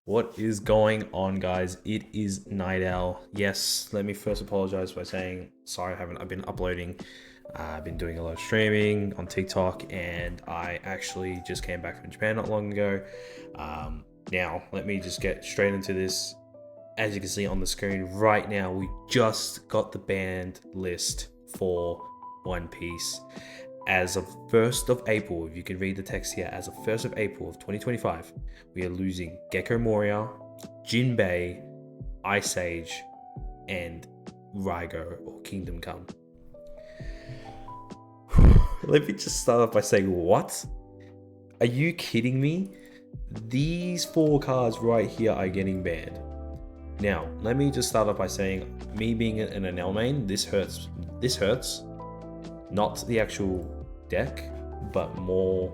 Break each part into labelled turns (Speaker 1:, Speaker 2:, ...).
Speaker 1: What is going on, guys? It is Night Owl. Yes, let me first apologize by saying sorry. I've been uploading. I've been doing a lot of streaming on TikTok, and I actually just came back from Japan not long ago. Now, let me just get straight into this. As you can see on the screen right now, we just got the banned list for One Piece. As of 1st of April, if you can read the text here, as of 1st of April of 2025, we are losing Gecko Moria, Jinbei, Ice Age, and Raigo or Kingdom Come. Let me just start off by saying, what? Are you kidding me? These 4 cards right here are getting banned. Now, let me just start off by saying, me being an NL main, this hurts. This hurts. Not the actual deck, but more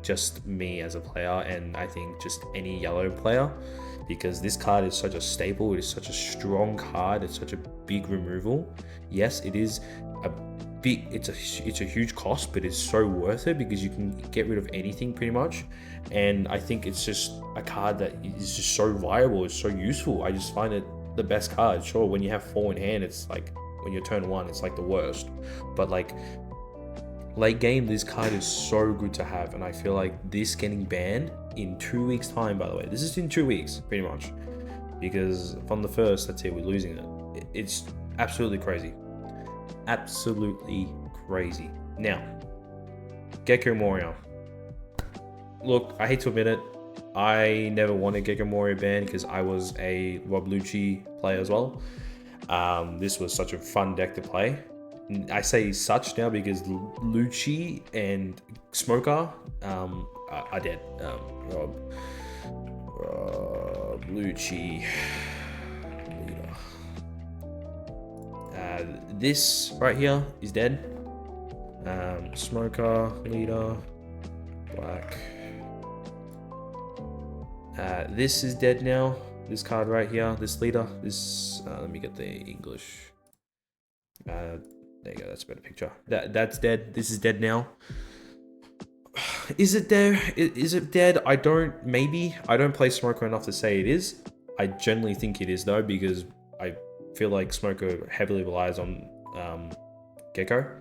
Speaker 1: just me as a player, and I think just any yellow player, because this card is such a staple. It is such a strong card. It's such a big removal. Yes, it is a big, it's a huge cost, but it's so worth it because you can get rid of anything pretty much. And I think it's just a card that is just so viable. It's so useful. I just find it the best card. Sure, when you have 4 in hand, it's like when you're turn 1, it's like the worst, but like late game, this card is so good to have. And I feel like this getting banned in 2 weeks time, by the way, this is in 2 weeks pretty much, because from the first, let's say we're losing it. It's absolutely crazy. Absolutely crazy. Now, Gecko Moria. Look, I hate to admit it, I never wanted Gecko Moria banned because I was a Rob Lucci player as well. This was such a fun deck to play. I say such now because Lucci and Smoker are dead. Rob Lucci leader. This right here is dead. Smoker leader, black. This is dead now. This card right here, this leader. This let me get the English. There you go, that's a better picture. That's dead. This is dead now. Is it there? Is it dead? I don't play Smoker enough to say it is. I generally think it is though, because I feel like Smoker heavily relies on Gecko.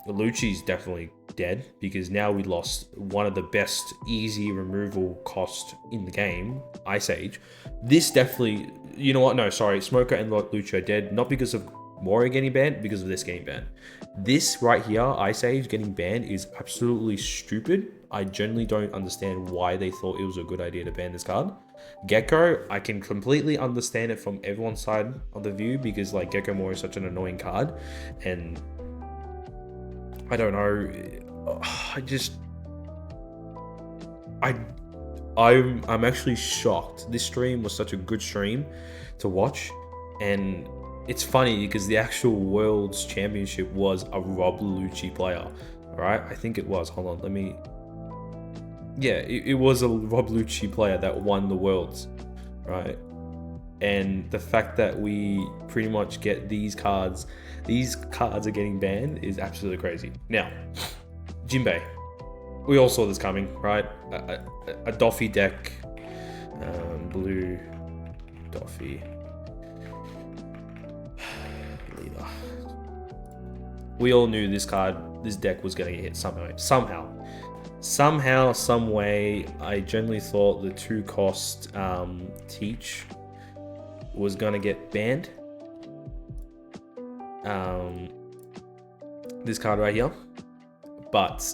Speaker 1: Lucci's definitely dead because now we lost one of the best easy removal cost in the game, Ice Age. This definitely, you know what? No, sorry, Smoker and Lucci are dead, not because of Moria getting banned, because of this getting banned. This right here, Ice Age getting banned, is absolutely stupid. I generally don't understand why they thought it was a good idea to ban this card. Gecko, I can completely understand it from everyone's side of the view, because like Gecko Moria is such an annoying card, and I don't know. I'm actually shocked. This stream was such a good stream to watch, and it's funny because the actual World's Championship was a Rob Lucci player, right? I think it was. Hold on, let me. Yeah, it was a Rob Lucci player that won the Worlds, right? And the fact that we pretty much get these cards are getting banned is absolutely crazy. Now, Jinbei. We all saw this coming, right? A Doffy deck, blue Doffy leader. We all knew this deck was going to get hit somehow, some way. I generally thought the 2-cost Teach was going to get banned. This card right here. But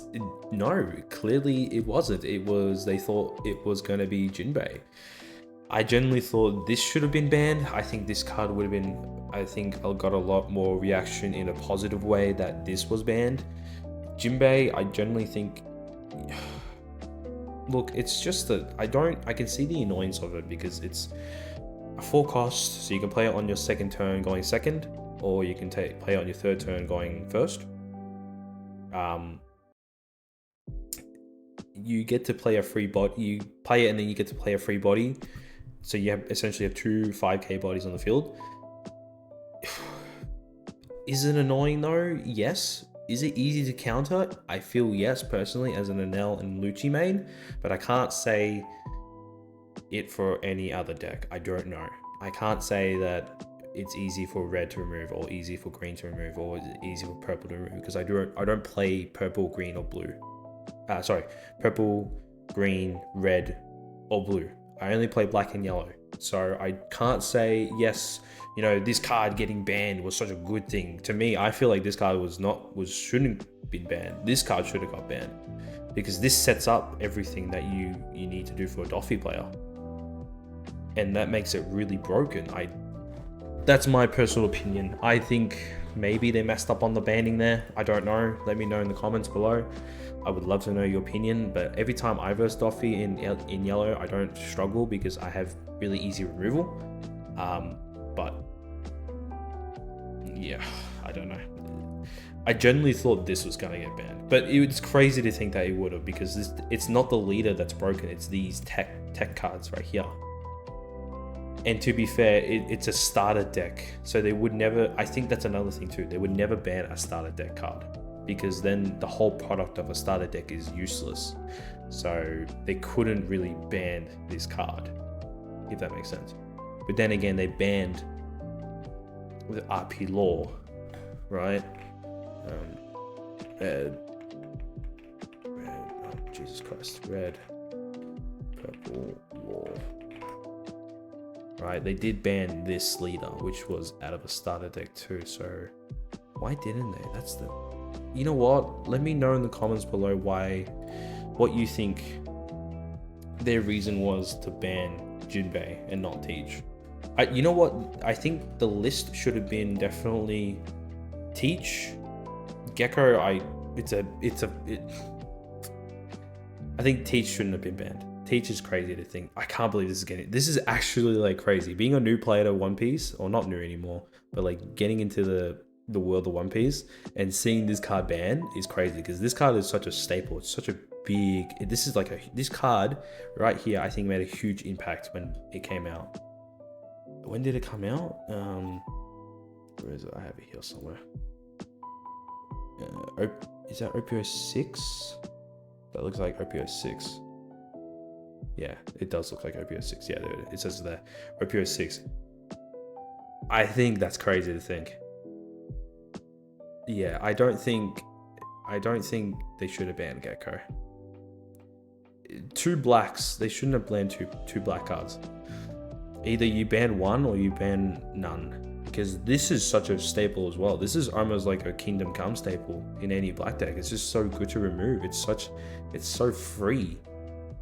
Speaker 1: no, clearly it wasn't. They thought it was going to be Jinbei. I generally thought this should have been banned. I think this card would have been, I got a lot more reaction in a positive way that this was banned. Jinbei, I generally think, look, it's just that I can see the annoyance of it because it's a 4 cost, so you can play it on your second turn going second, or you can play it on your third turn going first. You get to play a free body. You play it and then you get to play a free body. So you essentially have 2 5k bodies on the field. Is it annoying though? Yes. Is it easy to counter? I feel yes, personally, as an Enel and Lucci main, but I can't say it for any other deck. I don't know. I can't say that it's easy for red to remove or easy for green to remove or easy for purple to remove because I don't play purple, green, or blue. Sorry, purple, green, red, or blue. I only play black and yellow. So I can't say, yes, you know, this card getting banned was such a good thing. To me, I feel like this card shouldn't have been banned. This card should have got banned because this sets up everything that you need to do for a Doffy player. And that makes it really broken. That's my personal opinion. I think maybe they messed up on the banning there. I don't know. Let me know in the comments below. I would love to know your opinion, but every time I verse Doffy in yellow, I don't struggle because I have really easy removal. But yeah, I don't know. I genuinely thought this was gonna get banned, but it's crazy to think that it would have because it's not the leader that's broken. It's these tech cards right here. And to be fair, it's a starter deck, so they would never. I think that's another thing too. They would never ban a starter deck card because then the whole product of a starter deck is useless. So they couldn't really ban this card, if that makes sense. But then again, they banned with RP law, right? Red, oh, Jesus Christ, red, purple law. Right, they did ban this leader, which was out of a starter deck too. So why didn't they? That's the, you know what? Let me know in the comments below what you think their reason was to ban Jinbei and not Teach. You know what? I think the list should have been definitely Teach, Gecko. I think Teach shouldn't have been banned. Teach is crazy to think. I can't believe this is actually like crazy. Being a new player to One Piece, or not new anymore, but like getting into the world of One Piece and seeing this card banned is crazy because this card is such a staple. It's such a big, this card right here, I think made a huge impact when it came out. When did it come out? Where is it? I have it here somewhere. Is that OPO 6? That looks like OPO 6. Yeah, it does look like OPO 6. Yeah, it says there, OPO 6. I think that's crazy to think. Yeah, I don't think they should have banned Gecko. Two blacks, they shouldn't have banned two black cards. Either you ban one or you ban none. Because this is such a staple as well. This is almost like a Kingdom Come staple in any black deck. It's just so good to remove. It's so free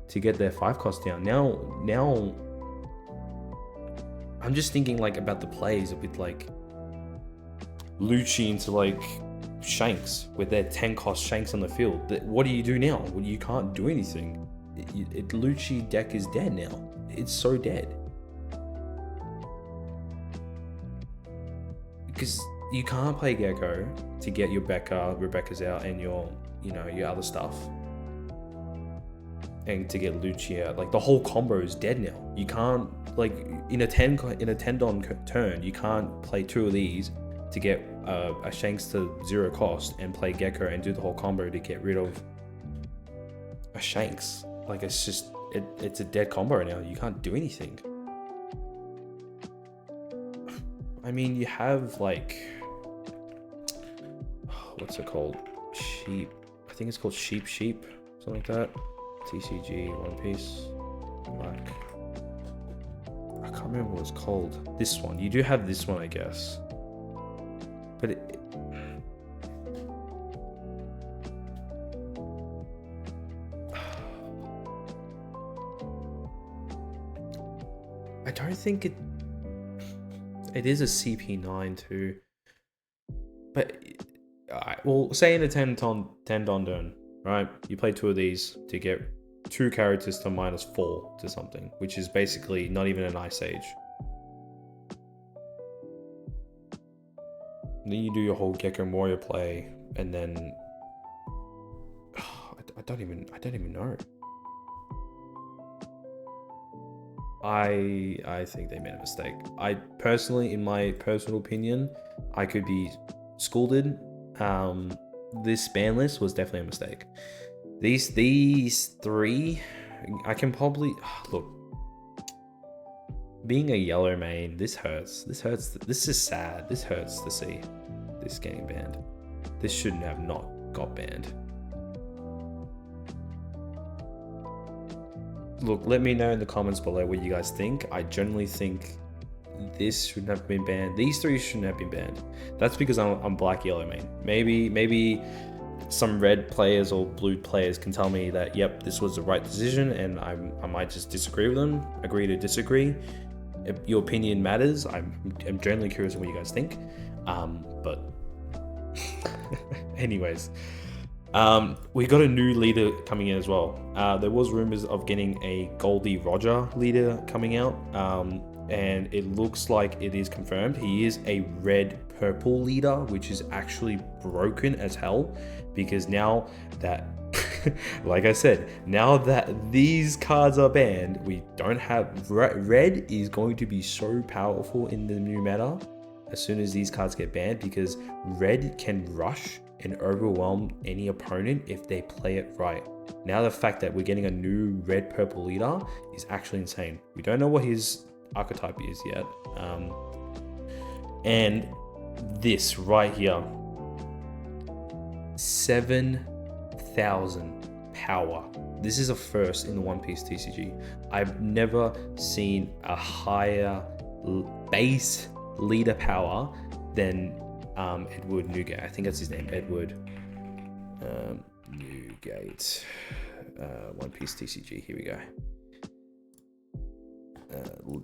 Speaker 1: to get their 5 cost down. Now I'm just thinking like about the plays with like Lucci into like Shanks with their 10 cost Shanks on the field. What do you do now? Well, you can't do anything. Lucci deck is dead now. It's so dead. Because you can't play Gecko to get your Rebecca's out and your other stuff. And to get Lucci out, like the whole combo is dead now. You can't, like in a 10 don turn, you can't play 2 of these to get a Shanks to 0 cost and play Gecko and do the whole combo to get rid of a Shanks. Like it's just it's a dead combo now. You can't do anything. I mean, you have like, what's it called? Sheep. I think it's called Sheep, something like that. TCG, One Piece, Black. I can't remember what it's called. This one. You do have this one, I guess. But I don't think it is a CP9 too. But well, say in a 10 don turn, right? You play 2 of these to get 2 characters to -4 to something, which is basically not even an Ice Age. And then you do your whole Gecko Warrior play, and then I don't even know. I think they made a mistake. I personally, in my personal opinion, I could be scolded. This ban list was definitely a mistake. These 3, I can probably look. being a yellow main, this hurts. This hurts. This is sad. This hurts to see this getting banned. This shouldn't have not got banned. Look, let me know in the comments below what you guys think. I generally think this shouldn't have been banned. These three shouldn't have been banned. That's because I'm black yellow main. Maybe some red players or blue players can tell me that, yep, this was the right decision, and I might just disagree with them, agree to disagree. Your opinion matters. I'm generally curious what you guys think. But anyways, we got a new leader coming in as well. There was rumors of getting a Goldie Roger leader coming out, and it looks like it is confirmed. He is a red purple leader, which is actually broken as hell, because now that like I said, now that these cards are banned, we don't have red is going to be so powerful in the new meta as soon as these cards get banned, because red can rush and overwhelm any opponent if they play it right. Now the fact that we're getting a new red purple leader is actually insane. We don't know what his archetype is yet, and this right here, 7,000 power. This is a first in the One Piece TCG. I've never seen a higher base leader power than Edward Newgate. I think that's his name, Edward Newgate. One Piece TCG. Here we go.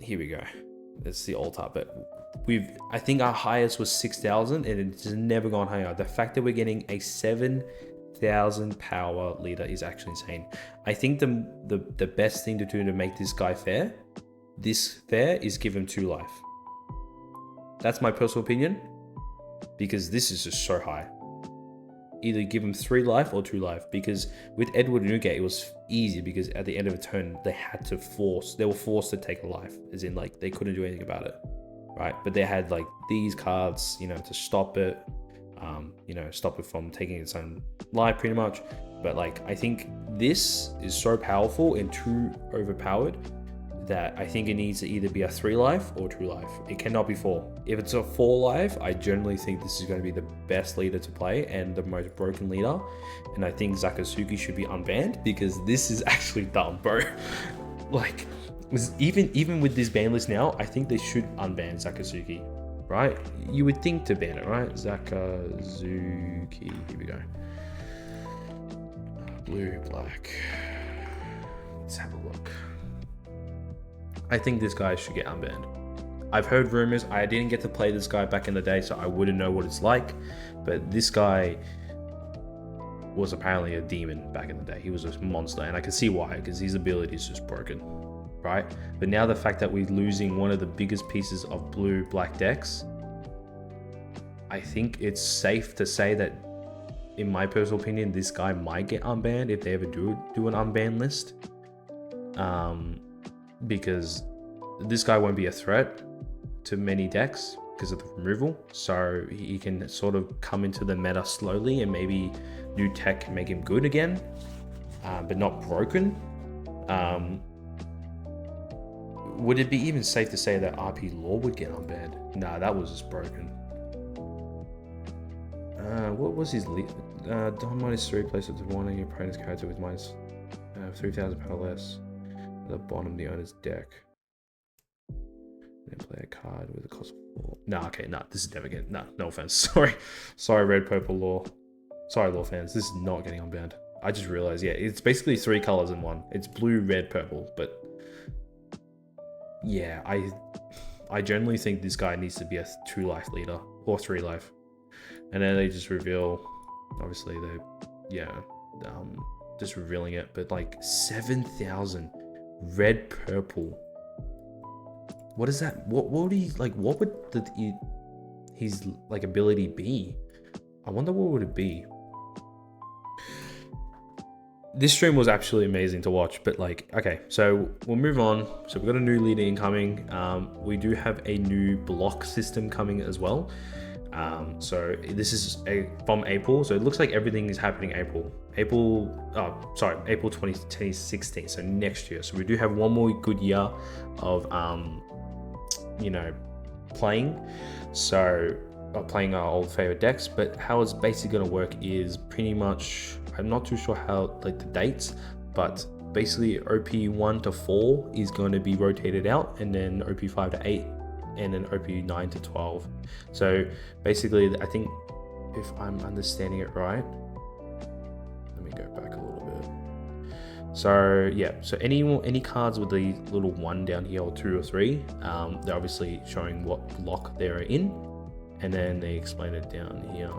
Speaker 1: Here we go. That's the altar, but I think our highest was 6,000, and it's never gone higher. The fact that we're getting a 7,000 power leader is actually insane. I think the best thing to do to make this guy fair, is give him 2 life. That's my personal opinion, because this is just so high. Either give him 3 life or 2 life, because with Edward Newgate it was easy, because at the end of a turn they were forced to take a life, as in like they couldn't do anything about it, right? But they had like these cards, to stop it, stop it from taking its own life pretty much. But like, I think this is so powerful and too overpowered that I think it needs to either be a 3 life or 2 life. It cannot be 4. If it's a 4 life, I generally think this is going to be the best leader to play and the most broken leader. And I think Zakatsuki should be unbanned, because this is actually dumb, bro. Like, even with this ban list now, I think they should unban Zakatsuki, right? You would think to ban it, right? Zakatsuki, here we go. Blue, black. Let's have a look. I think this guy should get unbanned. I've heard rumors. I didn't get to play this guy back in the day, so I wouldn't know what it's like. But this guy was apparently a demon back in the day. He was a monster, and I can see why, because his ability is just broken, right? But now the fact that we're losing one of the biggest pieces of blue-black decks, I think it's safe to say that, in my personal opinion, this guy might get unbanned if they ever do an unbanned list. Because this guy won't be a threat to many decks because of the removal, so he can sort of come into the meta slowly, and maybe new tech can make him good again, but not broken. Would it be even safe to say that RP Law would get unbanned? Nah, that was just broken. What was his lead? Don -3 places with one on your opponent's character with minus 3,000 power less. At the bottom of the owner's deck. Then play a card with a cost of 4. Nah, okay, nah, this is never getting. Nah, no offense. Sorry, red, purple, law. Sorry, law fans. This is not getting unbanned. I just realized, yeah, it's basically 3 colors in one. It's blue, red, purple. But yeah, I generally think this guy needs to be a 2 life leader or 3 life. And then they just reveal, obviously just revealing it, but like 7,000 red, purple. What is that? What would he like? What would his like ability be? I wonder what would it be. This stream was absolutely amazing to watch, but like, okay, so we'll move on. So we've got a new leader incoming. We do have a new block system coming as well. So this is from April. So it looks like everything is happening April 2016. So next year. So we do have one more good year of you know, playing. So playing our old favorite decks. But how it's basically going to work is pretty much, I'm not too sure how like the dates, but basically OP 1 to 4 is going to be rotated out, and then OP 5 to 8, and then OP 9 to 12. So basically, I think if I'm understanding it right, let me go back a little bit. So yeah, so any cards with the little 1 down here, or 2 or 3, they're obviously showing what block they're in, and then they explain it down here.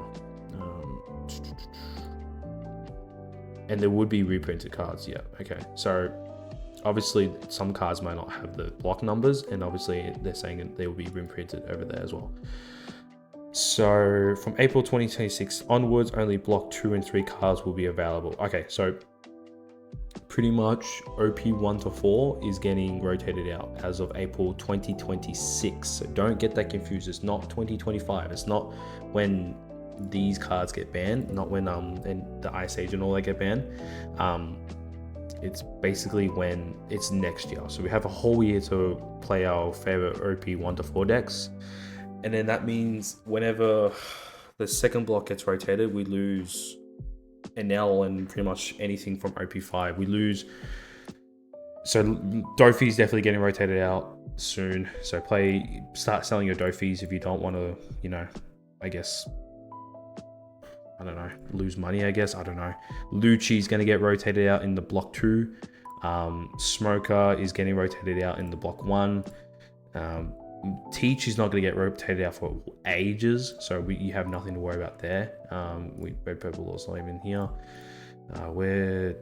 Speaker 1: And there would be reprinted cards, yeah, okay. So obviously some cards might not have the block numbers, and obviously they're saying they will be reprinted over there as well. So from April 2026 onwards, only block 2 and 3 cards will be available. Okay, so pretty much OP 1 to 4 is getting rotated out as of April 2026. So don't get that confused. It's not 2025. It's not when these cards get banned, not when and the Ice Age and all that get banned. It's basically when it's next year. So we have a whole year to play our favorite OP 1 to 4 decks. And then that means whenever the second block gets rotated, we lose NL and pretty much anything from OP5. We lose. So Dofi's definitely getting rotated out soon. So start selling your Dofis if you don't want to, you know, I guess, I don't know, lose money, I guess. I don't know. Lucci's going to get rotated out in the block 2. Smoker is getting rotated out in the block 1. Teach is not going to get rotated out for ages, so you have nothing to worry about there. Red Purple Law's not even here. Where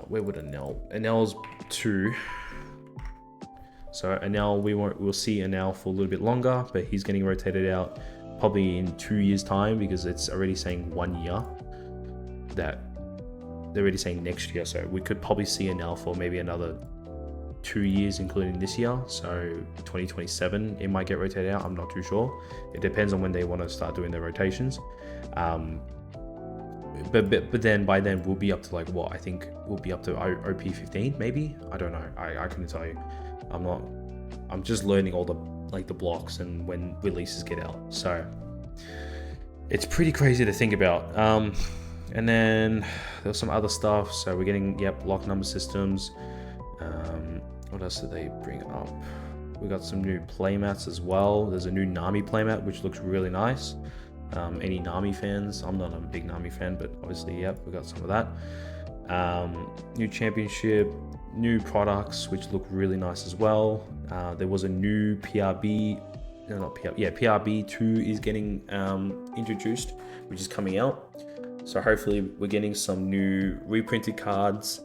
Speaker 1: would Anel? Anel's 2. So Anel, we'll see Anel for a little bit longer, but he's getting rotated out probably in 2 years' time, because it's already saying 1 year. That they're already saying next year, so we could probably see Anel for maybe another 2 years, including this year. So 2027 it might get rotated out. I'm not too sure. It depends on when they want to start doing their rotations. But then by then we'll be up to like what I think we'll be up to OP 15 maybe. I don't know. I couldn't tell you. I'm just learning all the blocks and when releases get out. So it's pretty crazy to think about. And then there's some other stuff. So we're getting block number systems. What else did they bring up? We got some new playmats as well. There's a new Nami playmat which looks really nice. Any Nami fans? I'm not a big Nami fan, but obviously, we got some of that. New championship, new products which look really nice as well. There was a new PRB, no, not PRB, PRB 2 is getting introduced, which is coming out. So hopefully we're getting some new reprinted cards.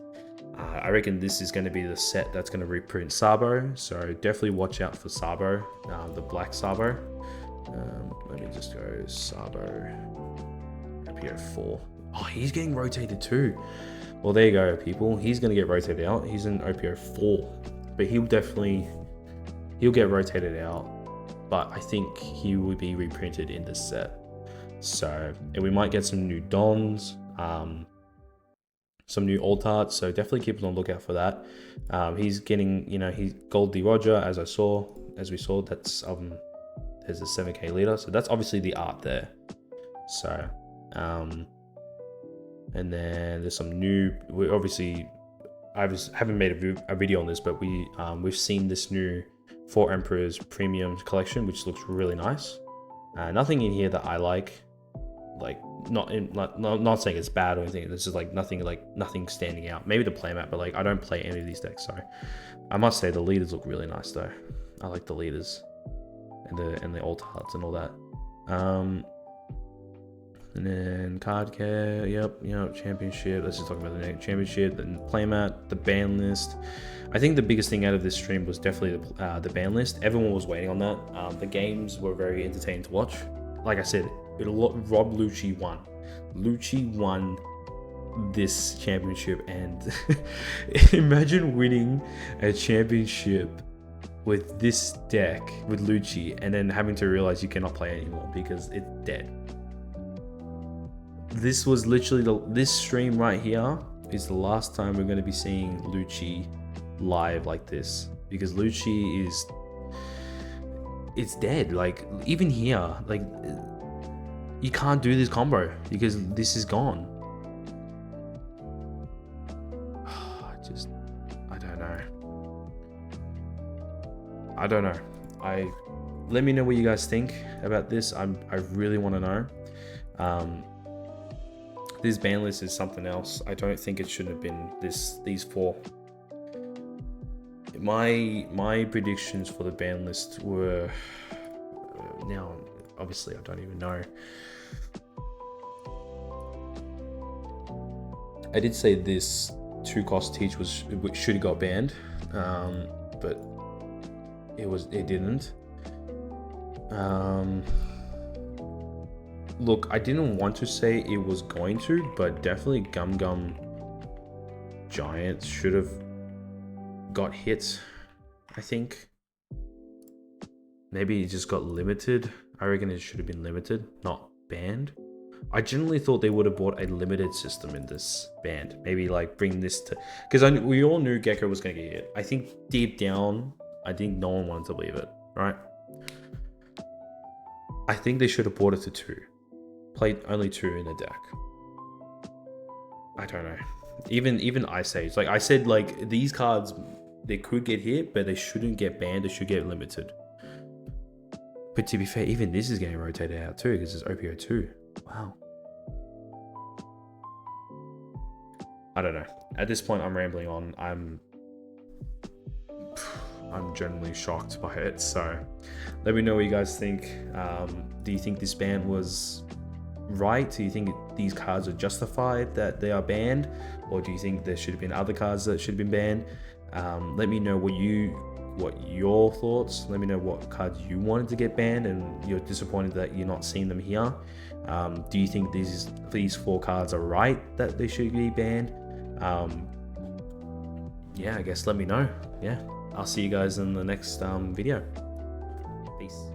Speaker 1: I reckon this is going to be the set that's going to reprint Sabo, so definitely watch out for Sabo, the black Sabo. Let me just go Sabo OPO4. Oh, he's getting rotated too. Well, there you go, people. He's going to get rotated out. He's in OPO4, but he'll get rotated out. But I think he will be reprinted in this set. So, and we might get some new Dons. Some new alt art, so definitely keep on the lookout for that. He's getting, he's Gold D Roger, as we saw. That's there's a 7k leader, so that's obviously the art there. So, and then there's some new. We obviously, haven't made a video on this, but we've seen this new 4 Emperors Premium collection, which looks really nice. Nothing in here that I like not saying it's bad or anything. This is nothing standing out. Maybe the playmat, but I don't play any of these decks, so I must say the leaders look really nice though. I like the leaders and the alt arts and all that. And then card care, championship. Let's just talk about the next championship, the playmat, the ban list. I think the biggest thing out of this stream was definitely the ban list. Everyone was waiting on that. The games were very entertaining to watch. Like I said, Rob Lucci won. Lucci won this championship, and imagine winning a championship with this deck with Lucci and then having to realize you cannot play anymore because it's dead. This was literally this stream right here is the last time we're going to be seeing Lucci live like this, because Lucci is it's dead. Like even here, like you can't do this combo because this is gone. I don't know. I don't know. Let me know what you guys think about this. I really want to know. This ban list is something else. I don't think it should have been these 4. My predictions for the ban list were now obviously I don't even know. I did say this 2-cost teach should have got banned, but it didn't. Look, I didn't want to say it was going to, but definitely Gum Gum Giant should have got hit, I think. Maybe it just got limited. I reckon it should have been limited, not banned. I generally thought they would have bought a limited system in this band. Maybe like bring this to, because we all knew Gecko was going to get hit. I think deep down, I think no one wanted to believe it, right? I think they should have bought it to 2. Played only 2 in the deck. I don't know. Even Ice Age, like I said, like these cards, they could get hit, but they shouldn't get banned. They should get limited. But to be fair, even this is getting rotated out too because it's OPO2. Wow. I don't know. At this point, I'm rambling on. I'm generally shocked by it. So let me know what you guys think. Do you think this ban was right? Do you think these cards are justified that they are banned? Or do you think there should have been other cards that should have been banned? Let me know what your thoughts. Let me know what cards you wanted to get banned and you're disappointed that you're not seeing them here. Do you think these 4 cards are right that they should be banned? Yeah, I guess let me know. Yeah, I'll see you guys in the next video. Peace.